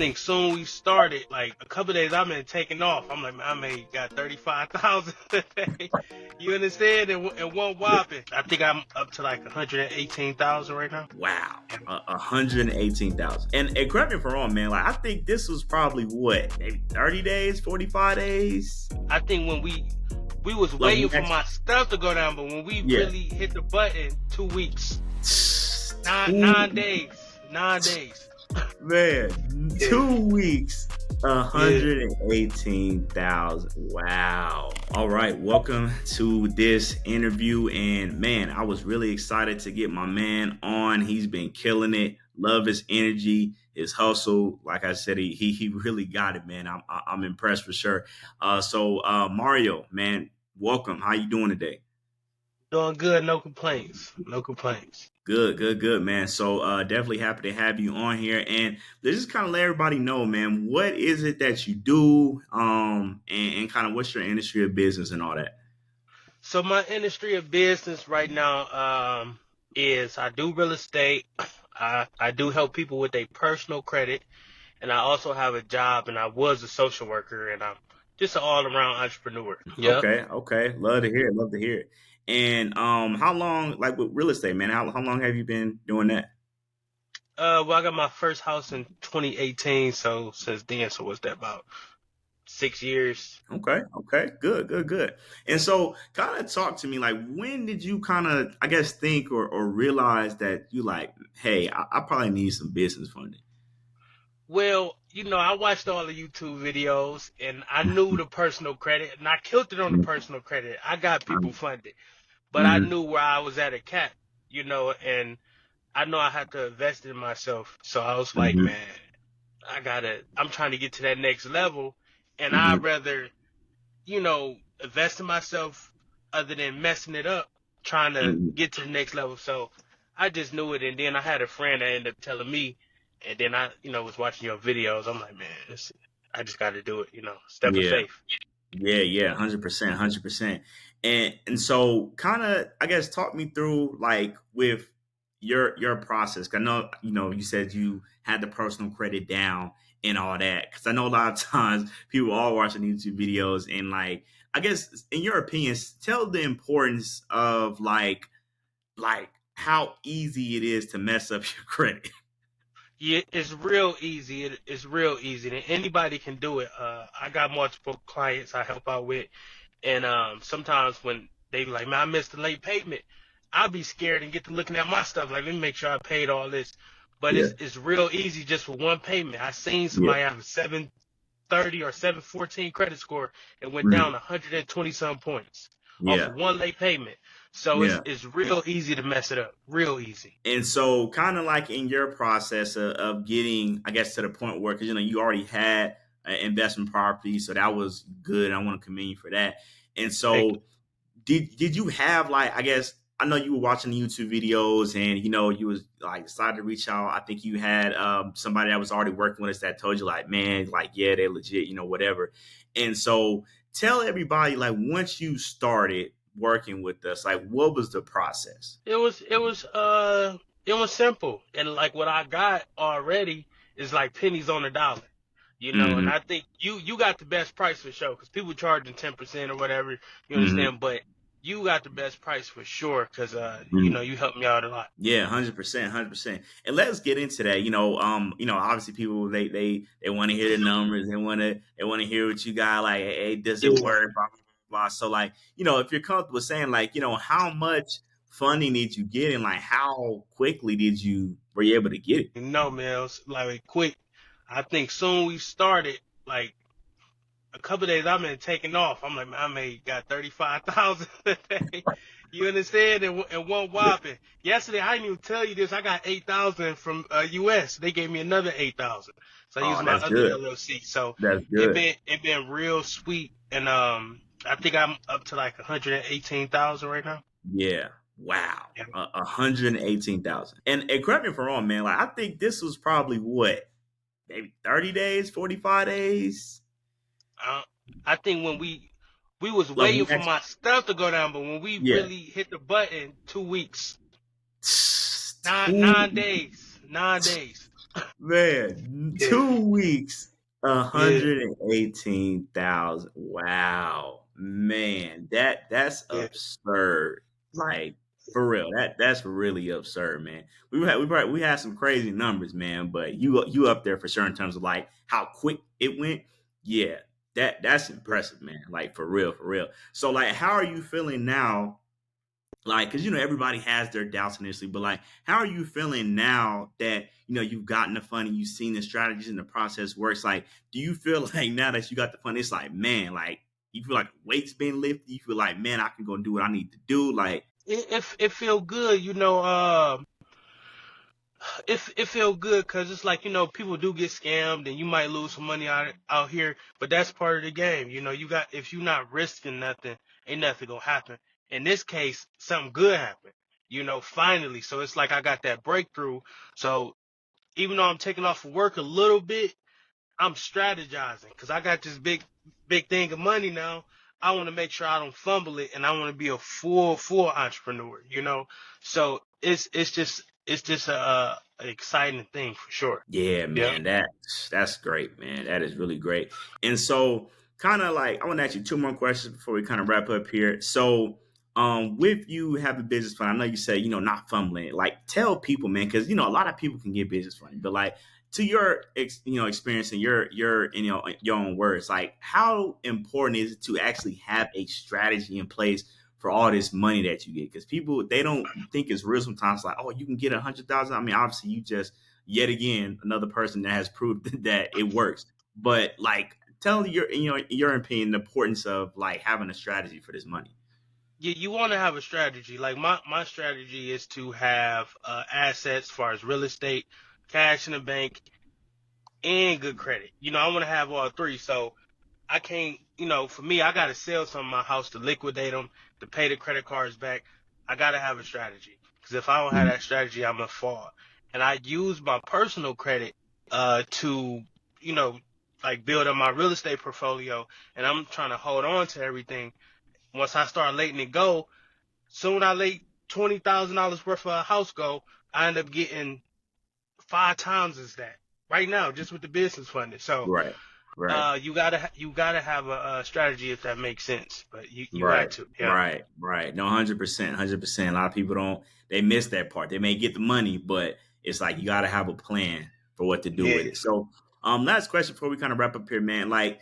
think soon we started, like a couple of days I've been taking off. I'm like, man, I made got 35,000 today. You understand? In one whopping. I think I'm up to like 118,000 right now. Wow, 118,000. And correct me if I'm wrong, man. Like I think this was probably what, maybe 30 days, 45 days. I think when we was Like waiting for my stuff to go down, but when we yeah, really hit the button, 2 weeks, Two- 9 days, 9 days. man, Yeah. 2 weeks, Yeah. 118,000. Wow. All right, welcome to this interview. And man, I was really excited to get my man on. He's been killing it. Love his energy, his hustle. Like I said, he really got it, man. I'm impressed for sure. So Mario, man, welcome. How you doing today? Doing good, no complaints. No complaints. Good, man. So definitely happy to have you on here, and let's just kind of let everybody know, man, what is it that you do, and kind of what's your industry of business and all that. So my industry of business right now is I do real estate. I do help people with their personal credit, and I also have a job, and I was a social worker, and I'm just an all around entrepreneur. Yep. Okay, love to hear it, love to hear it. And how long, like with real estate, man? How long have you been doing that? Well, I got my first house in 2018, so since then, so what's that, about 6 years? Okay, good. And so, kind of talk to me, like, when did you kind of, I guess, think or realize that you like, hey, I probably need some business funding. Well, I watched all the YouTube videos, and I knew the personal credit, and I killed it on the personal credit. I got people funded, but I Mm-hmm. knew where I was at a cap, and I know I had to invest in myself. So I was like, Hmm. man, I'm trying to get to that next level, and I'd Hmm. rather, invest in myself other than messing it up, trying to get to the next level. So I just knew it. And then I had a friend that ended up telling me, and then I, was watching your videos. I'm like, man, I just got to do it, step of Yeah, faith. yeah, 100%, 100%. And so, kind of, I guess, talk me through like with your process. 'Cause I know, you said you had the personal credit down and all that. Because I know a lot of times people are watching YouTube videos and like, I guess, in your opinions, tell the importance of like how easy it is to mess up your credit. Yeah, it's real easy. It's real easy, and anybody can do it. I got multiple clients I help out with, and sometimes when they be like, man, I missed a late payment, I'll be scared and get to looking at my stuff like, let me make sure I paid all this. But Yeah, it's real easy just for one payment. I seen yeah, somebody have a 730 or 714 credit score and went down mhm, 120 some points off yeah, of one late payment. So it's yeah. it's real easy to mess it up. Real easy. And so, kind of like in your process of getting, I guess, to the point where, because you already had an investment property, so that was good. I want to commend you for that. And Thank you. so, did you have like, I guess, I know you were watching the YouTube videos, and you was like decided to reach out. I think you had somebody that was already working with us that told you like, man, like yeah, they're legit, whatever. And so, tell everybody like once you started working with us, like what was the process? It was simple. And like what I got already is like pennies on the dollar. And Hmm. I think you got the best price for sure, because people charging 10% or whatever, you Hmm. understand, but you got the best price for sure, because Hmm. you helped me out a lot. Yeah, 100%, 100%. And let's get into that. Obviously people they want to hear the numbers. They want to hear what you got. Like, hey, does it Yeah. work? Blah, blah, blah. So, like, if you're comfortable saying, like, how much funding did you get, and like, how quickly were you able to get it? Man, it was like quick. I think soon we started, like a couple of days I've been taking off. I'm like, man, I made got 35,000 today. You understand? In one whopping. Yesterday, I didn't even tell you this. I got 8,000 from US. They gave me another 8,000. So I used Oh, my that's other good. LLC. So That's it good. been it been real sweet. And I think I'm up to like 118,000 right now. Yeah. Wow. Yeah. 118,000. And correct me if I'm wrong, man. Like, I think this was probably what, maybe 30 days, 45 days. Uh, I think when we was Like, waiting for my stuff to go down, but when we yeah. really hit the button, 2 weeks, nine Two, nine days, 9 days. Man, Yeah, 2 weeks, yeah, 118,000. Wow, man, that's yeah, absurd. Like for real, that's really absurd, man. We had some crazy numbers, man, but you up there for sure in terms of like how quick it went. Yeah, that's impressive, man. Like for real, for real. So like, how are you feeling now? Like, because everybody has their doubts initially, but like, how are you feeling now that you've gotten the fund and you've seen the strategies and the process works? Like, do you feel like now that you got the fund, it's like, man, like you feel like weight's been lifted? You feel like, man, I can go do what I need to do? Like, it feel good, it feel good because it's like people do get scammed and you might lose some money out here, but that's part of the game. You got if you're not risking nothing, ain't nothing gonna happen. In this case, something good happened. Finally. So it's like I got that breakthrough. So even though I'm taking off of work a little bit, I'm strategizing because I got this big thing of money now. I want to make sure I don't fumble it, and I want to be a full entrepreneur. So it's just a exciting thing for sure. yeah, Yeah, man, that's great, man. That is really great. And so, kind of like, I want to ask you two more questions before we kind of wrap up here. So, with you having business fund, I know you say not fumbling it. Like, tell people, man, because a lot of people can get business fund, but like to your experience and your your own words, like how important is it to actually have a strategy in place for all this money that you get? Because people they don't think it's real sometimes. Like, oh, you can get 100,000. I mean, obviously, you just yet again another person that has proved that it works. But like, tell your opinion the importance of like having a strategy for this money. you want to have a strategy. Like my strategy is to have assets as far as real estate, cash in the bank, and good credit. I want to have all three. So I can't, for me, I got to sell some of my house to liquidate them, to pay the credit cards back. I got to have a strategy because if I don't have Mhm. that strategy, I'm gonna fall. And I use my personal credit to, you know, like build up my real estate portfolio, and I'm trying to hold on to everything. Once I start letting it go, soon I let $20,000 worth of a house go, I end up getting 5 times as that right now just with the business funding. So Right, right. you gotta have a strategy if that makes sense. But you Right, got to, yeah, right. No, 100%, 100%. A lot of people don't. They miss that part. They may get the money, but it's like you got to have a plan for what to do with yeah, it. So, last question before we kind of wrap up here, man. Like,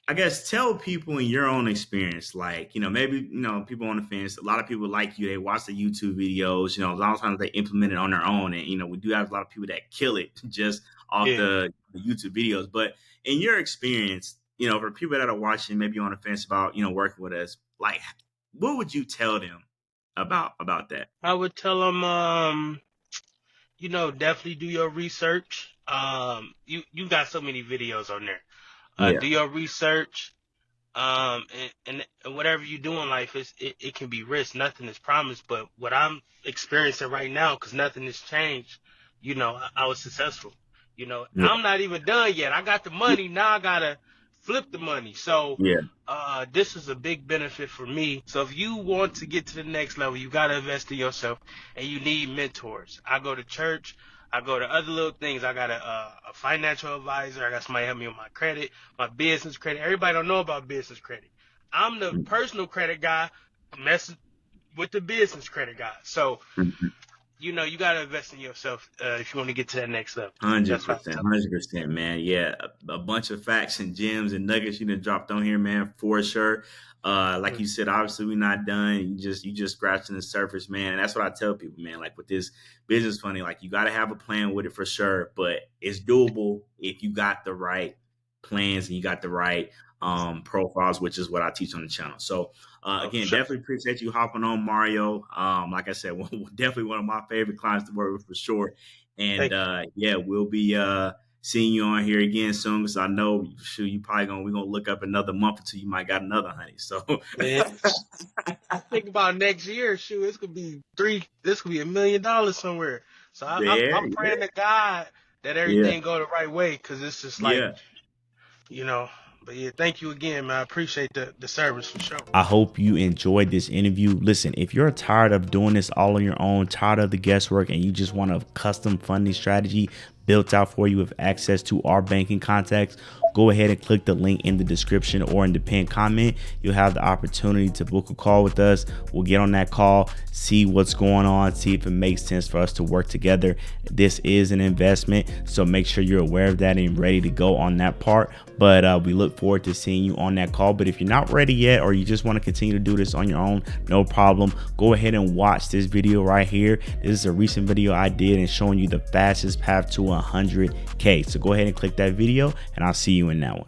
I guess tell people in your own experience, like, maybe, people on the fence, a lot of people like you, they watch the YouTube videos, a lot of times they implement it on their own. And, we do have a lot of people that kill it just off yeah. the YouTube videos. But in your experience, for people that are watching, maybe on the fence about, working with us, like, what would you tell them about that? I would tell them, definitely do your research. You got so many videos on there. Yeah. Do your research. And whatever you do in life it can be risk. Nothing is promised. But what I'm experiencing right now, because nothing has changed, I was successful. Yeah. I'm not even done yet. I got the money. Now I gotta flip the money. So, Yeah. this is a big benefit for me. So if you want to get to the next level, you gotta invest in yourself, and you need mentors. I go to church. I go to other little things. I got a financial advisor. I got somebody help me with my credit, my business credit. Everybody don't know about business credit. I'm the personal credit guy, messing with the business credit guy. So, Mhm. you got to invest in yourself if you want to get to that next level. Hundred That's what I percent, tell. 100%, man. Yeah, a bunch of facts and gems and nuggets you done dropped on here, man, for sure. Like Mm. you said, obviously we're not done. You just scratching the surface, man. And that's what I tell people, man. Like with this business funding, like you got to have a plan with it for sure, but it's doable if you got the right plans and you got the right profiles, which is what I teach on the channel. So Oh, for again, sure. definitely appreciate you hopping on, Mario. Like I said, definitely one of my favorite clients to work with for sure. And Thank you. yeah, we'll be seeing you on here again soon because I know shoot, you probably gonna we're gonna look up another month or two. You might got another honey. So Man, I think about next year. Shoot, it's gonna be three. This could be $1 million somewhere. So yeah, I'm praying to God that yeah, everything go the right way, because it's just like, yeah. you know. But yeah, thank you again, man. I appreciate the service for sure. I hope you enjoyed this interview. Listen, if you're tired of doing this all on your own, tired of the guesswork, and you just want a custom funding strategy, built out for you with access to our banking contacts, go ahead and click the link in the description or in the pinned comment. You'll have the opportunity to book a call with us. We'll get on that call, see what's going on, see if it makes sense for us to work together. This is an investment, so make sure you're aware of that and ready to go on that part. But we look forward to seeing you on that call. But if you're not ready yet, or you just want to continue to do this on your own, no problem. Go ahead and watch this video right here. This is a recent video I did and showing you the fastest path to 100K. So go ahead and click that video, and I'll see you in that one.